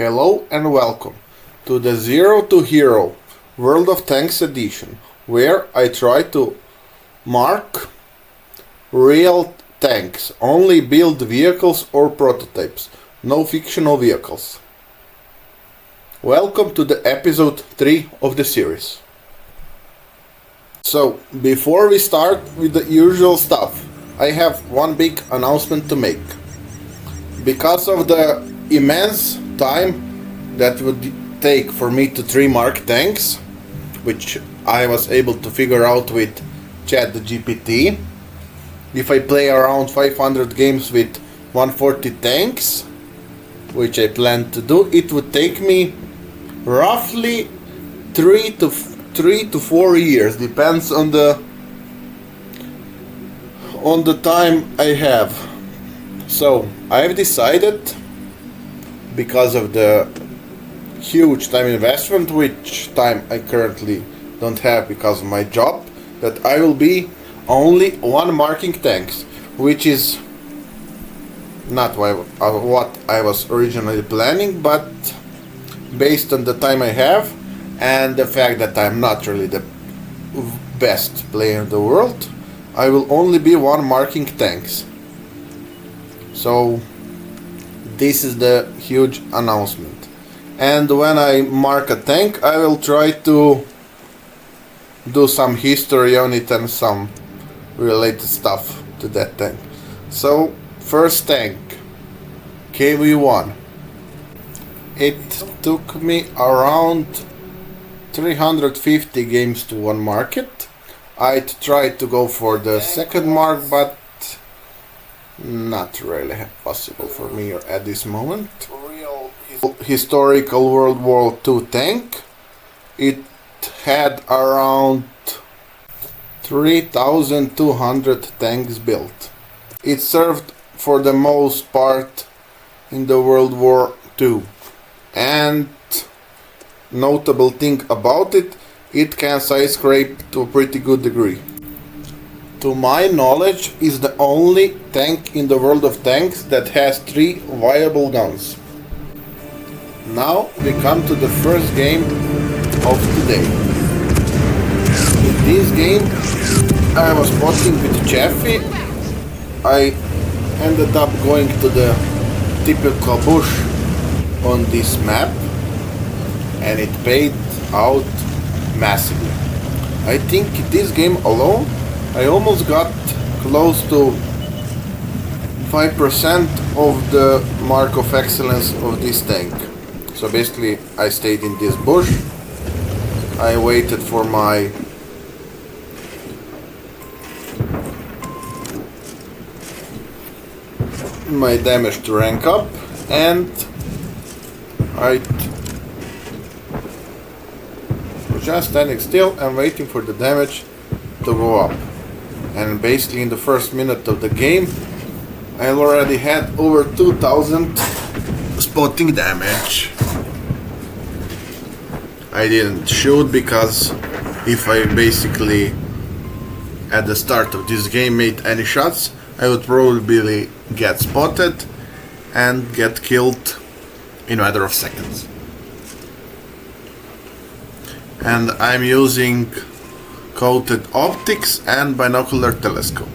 Hello and welcome to the Zero to Hero World of Tanks edition, where I try to mark real tanks, only build vehicles or prototypes, no fictional vehicles. Welcome to the episode 3 of the series. So, before we start with the usual stuff, I have one big announcement to make. Because of the immense time that would take for me to 3-mark tanks, which I was able to figure out with ChatGPT, if I play around 500 games with 140 tanks, which I plan to do, it would take me roughly 3 to 4 years, depends on the time I have. So I've decided, because of the huge time investment, which time I currently don't have because of my job, that I will be only one marking tanks, which is not what I was originally planning, but based on the time I have and the fact that I'm not really the best player in the world, I will only be one marking tanks. So this is the huge announcement. And when I mark a tank, I will try to do some history on it and some related stuff to that tank. So, first tank, KV-1. It took me around 350 games to one mark it. I tried to go for the second mark, but not really possible for me at this moment. Historical World War II tank. It had around 3,200 tanks built. It served for the most part in the World War II. And notable thing about it, it can side scrape to a pretty good degree. To my knowledge, is the only tank in the world of tanks that has 3 viable guns. Now we come to the first game of today. In this game I was spotting with Chaffee. I ended up going to the typical bush on this map, and it paid out massively. I think this game alone I almost got close to 5% of the mark of excellence of this tank. So basically I stayed in this bush, I waited for my damage to rank up, and I was just standing still and waiting for the damage to go up. And basically in the first minute of the game I already had over 2,000 spotting damage. I didn't shoot because if I basically at the start of this game made any shots, I would probably get spotted and get killed in a matter of seconds. And I'm using coated optics and binocular telescope.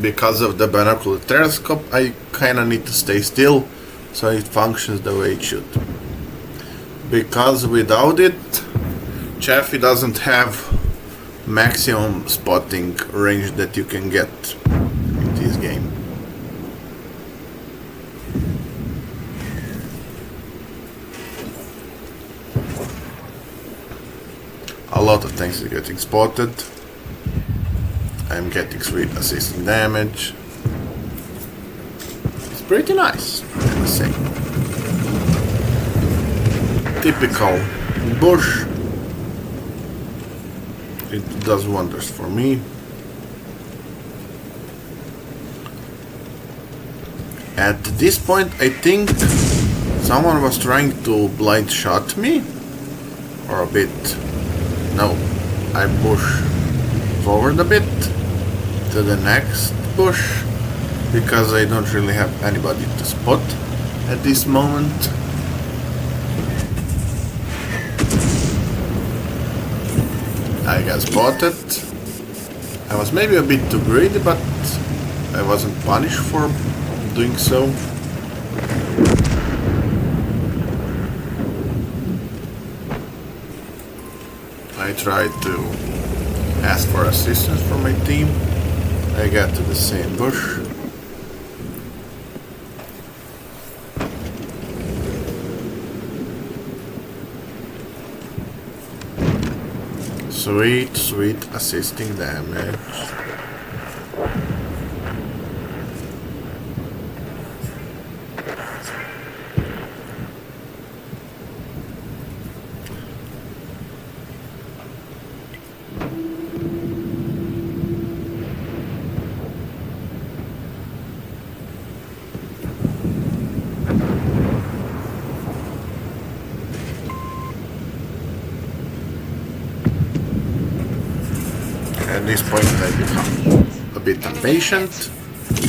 Because of the binocular telescope, I kinda need to stay still so it functions the way it should. Because without it, Chaffee doesn't have maximum spotting range that you can get in this game. A lot of things are getting spotted. I'm getting 3 assistant damage. It's pretty nice, I must say. Typical bush. It does wonders for me. At this point, I think someone was trying to blind shot me, or a bit. No, I push forward a bit to the next bush because I don't really have anybody to spot at this moment. I got spotted. I was maybe a bit too greedy, but I wasn't punished for doing so. I tried to ask for assistance from my team. I got to the same bush. Sweet, sweet assisting damage. At this point I become a bit impatient.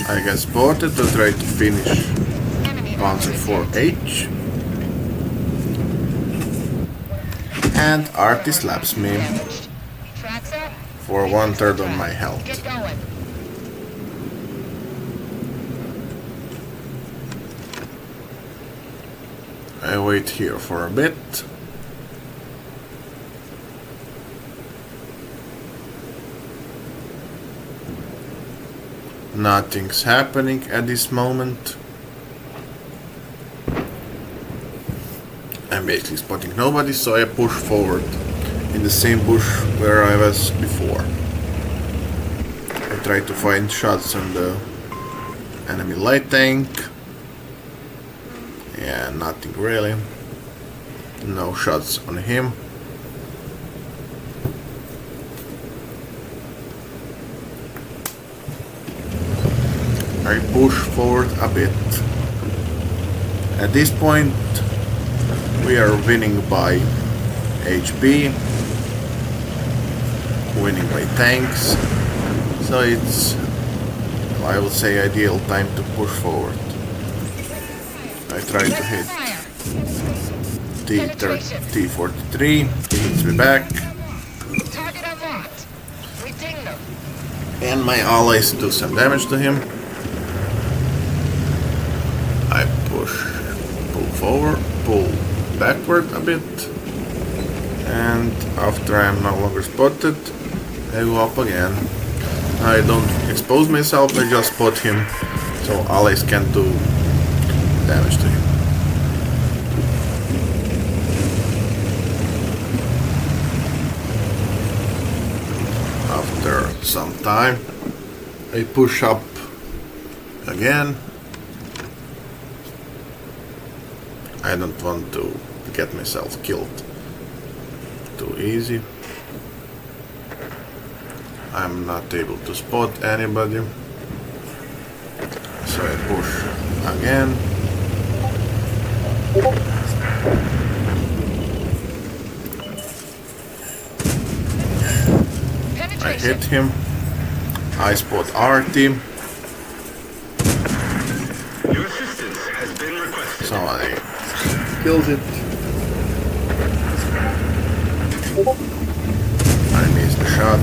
I get spotted to try to finish Panzer 4H. And Artie slaps me for 1/3 of my health. I wait here for a bit. Nothing's happening at this moment. I'm basically spotting nobody, so I push forward in the same bush where I was before. I try to find shots on the enemy light tank. Yeah, nothing really. No shots on him. I push forward a bit. At this point, we are winning by HP, winning by tanks, so it's, I would say, ideal time to push forward. I try to hit T-43, he hits me back, and my allies do some damage to him. I pull forward, pull backward a bit, and after I'm no longer spotted, I go up again. I don't expose myself, I just spot him, so allies can do damage to him. After some time, I push up again. I don't want to get myself killed too easy. I'm not able to spot anybody, so I push again. I hit him. I spot Artie. Your assistance has been requested. So I killed it. I missed the shot.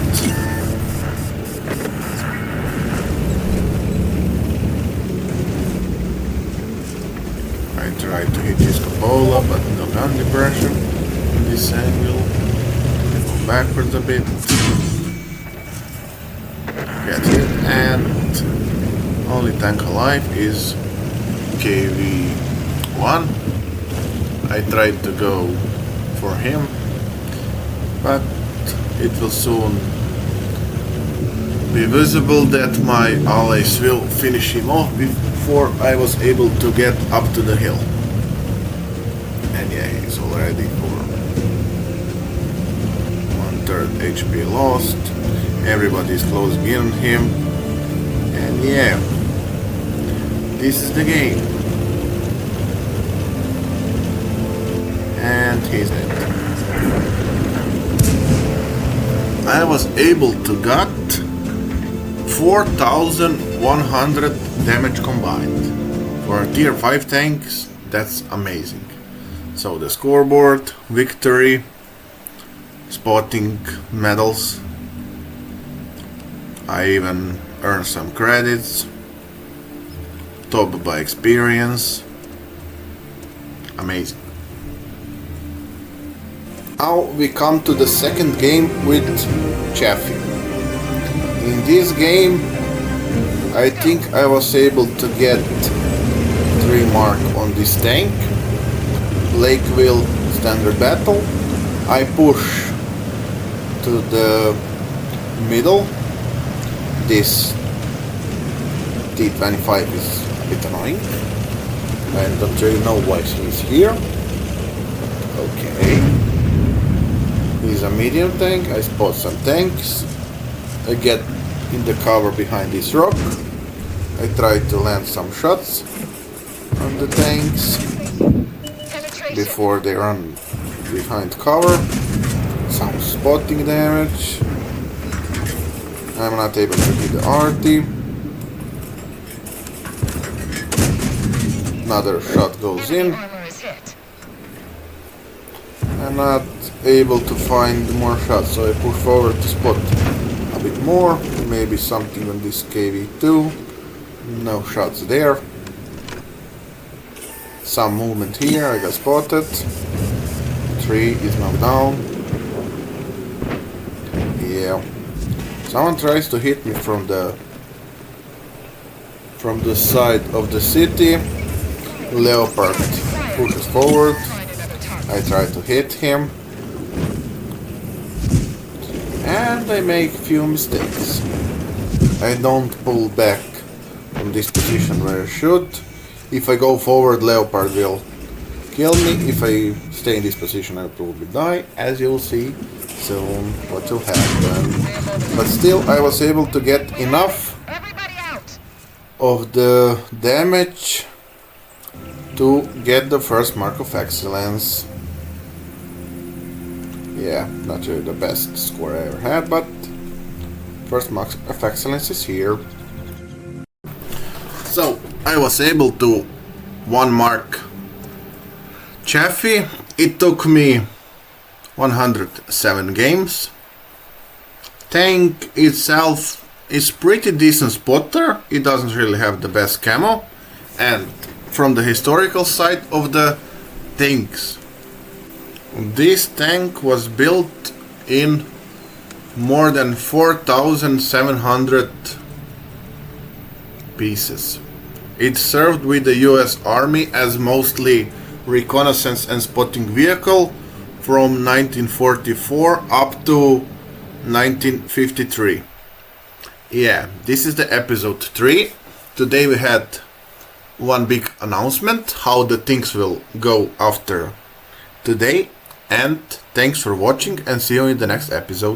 I tried to hit his cupola, but no gun depression in this angle. I go backwards a bit. Get hit, and only tank alive is KV-1. I tried to go for him, but it will soon be visible that my allies will finish him off before I was able to get up to the hill. And yeah, he's already for 1/3 HP lost. Everybody's closing in on him, and yeah, this is the game. And he's dead. I was able to get 4,100 damage combined. For tier 5 tanks, that's amazing. So the scoreboard: victory spotting medals. I even earned some credits. Top by experience. Amazing. Now we come to the second game with Chaffee. In this game, I think I was able to get 3 mark on this tank. Lakeville standard battle. I push to the middle. This T25 is a bit annoying. I don't really know why he's here. Okay. He's a medium tank. I spot some tanks. I get in the cover behind this rock. I try to land some shots on the tanks before they run behind cover. Some spotting damage. I'm not able to hit the RT. Another shot goes in. I'm not able to find more shots, so I push forward to spot a bit more. Maybe something on this KV-2. No shots there. Some movement here. I got spotted. 3 is knocked down. Yeah. Someone tries to hit me from the side of the city. Leopard pushes forward. I try to hit him. And I make few mistakes. I don't pull back from this position where I should. If I go forward, Leopard will kill me. If I stay in this position, I'll probably die, as you'll see soon what will happen. But still, I was able to get enough of the damage to get the first mark of excellence. Yeah, not really the best score I ever had, but first mark of excellence is here. So, I was able to 1 mark Chaffee. It took me 107 games. Tank itself is pretty decent spotter. It doesn't really have the best camo. And from the historical side of the tanks, this tank was built in more than 4,700 pieces. It served with the US Army as mostly reconnaissance and spotting vehicle from 1944 up to 1953. Yeah, this is the episode 3. Today we had one big announcement how the things will go after today, and thanks for watching and see you in the next episode.